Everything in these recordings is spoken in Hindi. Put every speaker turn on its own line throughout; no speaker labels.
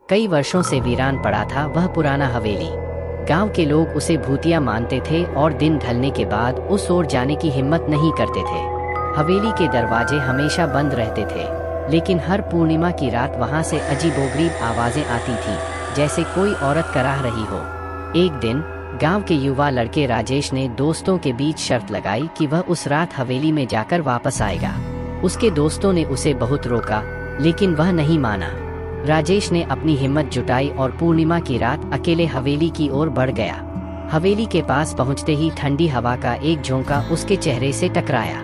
कई वर्षों से वीरान पड़ा था वह पुराना हवेली। गांव के लोग उसे भूतिया मानते थे और दिन ढलने के बाद उस ओर जाने की हिम्मत नहीं करते थे। हवेली के दरवाजे हमेशा बंद रहते थे, लेकिन हर पूर्णिमा की रात वहां से अजीबोगरीब आवाजें आती थी, जैसे कोई औरत कराह रही हो। एक दिन गांव के युवा लड़के राजेश ने दोस्तों के बीच शर्त लगाई कि वह उस रात हवेली में जाकर वापस आएगा। उसके दोस्तों ने उसे बहुत रोका, लेकिन वह नहीं माना। राजेश ने अपनी हिम्मत जुटाई और पूर्णिमा की रात अकेले हवेली की ओर बढ़ गया। हवेली के पास पहुंचते ही ठंडी हवा का एक झोंका उसके चेहरे से टकराया।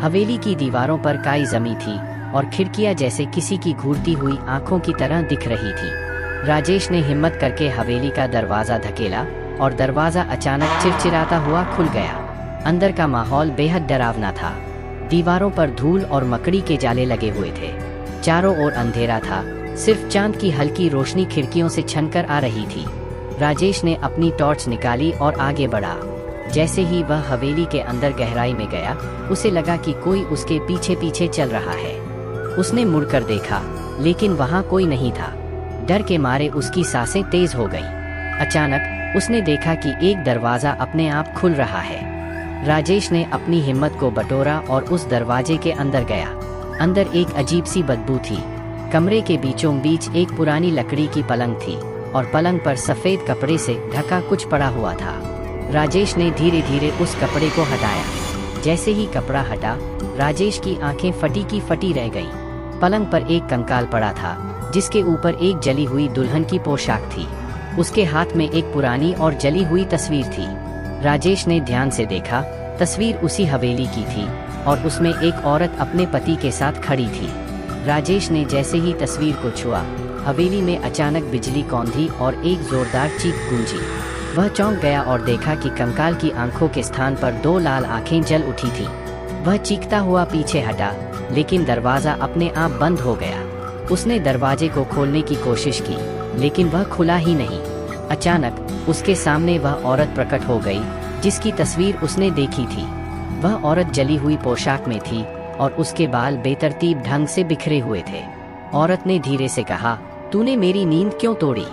हवेली की दीवारों पर काई जमी थी और खिड़कियां जैसे किसी की घूरती हुई आंखों की तरह दिख रही थी। राजेश ने हिम्मत करके हवेली का दरवाजा धकेला और दरवाजा अचानक चिरचिराता हुआ खुल गया। अंदर का माहौल बेहद डरावना था। दीवारों पर धूल और मकड़ी के जाले लगे हुए थे। चारों ओर अंधेरा था, सिर्फ चांद की हल्की रोशनी खिड़कियों से छनकर आ रही थी। राजेश ने अपनी टॉर्च निकाली और आगे बढ़ा। जैसे ही वह हवेली के अंदर गहराई में गया, उसे लगा कि कोई उसके पीछे पीछे चल रहा है। उसने मुड़कर देखा, लेकिन वहां कोई नहीं था। डर के मारे उसकी सांसें तेज हो गईं। अचानक उसने देखा कि एक दरवाजा अपने आप खुल रहा है। राजेश ने अपनी हिम्मत को बटोरा और उस दरवाजे के अंदर गया। अंदर एक अजीब सी बदबू थी। कमरे के बीचों बीच एक पुरानी लकड़ी की पलंग थी और पलंग पर सफेद कपड़े से ढका कुछ पड़ा हुआ था। राजेश ने धीरे धीरे उस कपड़े को हटाया। जैसे ही कपड़ा हटा, राजेश की आंखें फटी की फटी रह गईं। पलंग पर एक कंकाल पड़ा था, जिसके ऊपर एक जली हुई दुल्हन की पोशाक थी। उसके हाथ में एक पुरानी और जली हुई तस्वीर थी। राजेश ने ध्यान से देखा। तस्वीर उसी हवेली की थी और उसमें एक औरत अपने पति के साथ खड़ी थी। राजेश ने जैसे ही तस्वीर को छुआ, हवेली में अचानक बिजली कौंधी और एक जोरदार चीख गूंजी। वह चौंक गया और देखा कि कंकाल की आंखों के स्थान पर दो लाल आंखें जल उठी थीं। वह चीखता हुआ पीछे हटा, लेकिन दरवाजा अपने आप बंद हो गया। उसने दरवाजे को खोलने की कोशिश की, लेकिन वह खुला ही नहीं। अचानक उसके सामने वह औरत प्रकट हो गई, जिसकी तस्वीर उसने देखी थी। वह औरत जली हुई पोशाक में थी और उसके बाल बेतरतीब ढंग से बिखरे हुए थे। औरत ने धीरे से कहा, तूने मेरी नींद क्यों तोड़ी?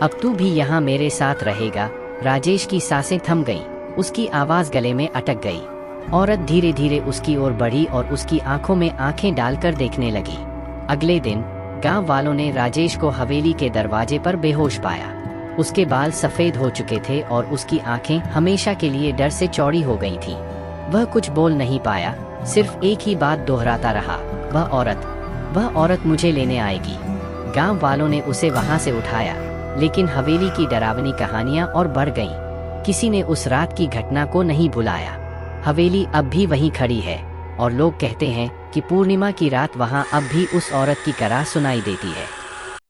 अब तू भी यहाँ मेरे साथ रहेगा। राजेश की सांसें थम गईं। उसकी आवाज गले में अटक गई। औरत धीरे धीरे उसकी ओर बढ़ी और उसकी आंखों में आंखें डालकर देखने लगी। अगले दिन गांव वालों ने राजेश को हवेली के दरवाजे पर बेहोश पाया। उसके बाल सफेद हो चुके थे और उसकी आंखें हमेशा के लिए डर से चौड़ी हो गई थीं। वह कुछ बोल नहीं पाया, सिर्फ एक ही बात दोहराता रहा, वह औरत मुझे लेने आएगी। गांव वालों ने उसे वहां से उठाया, लेकिन हवेली की डरावनी कहानियां और बढ़ गईं। किसी ने उस रात की घटना को नहीं भुलाया। हवेली अब भी वहीं खड़ी है और लोग कहते हैं कि पूर्णिमा की रात वहां अब भी उस औरत की कराह सुनाई देती है।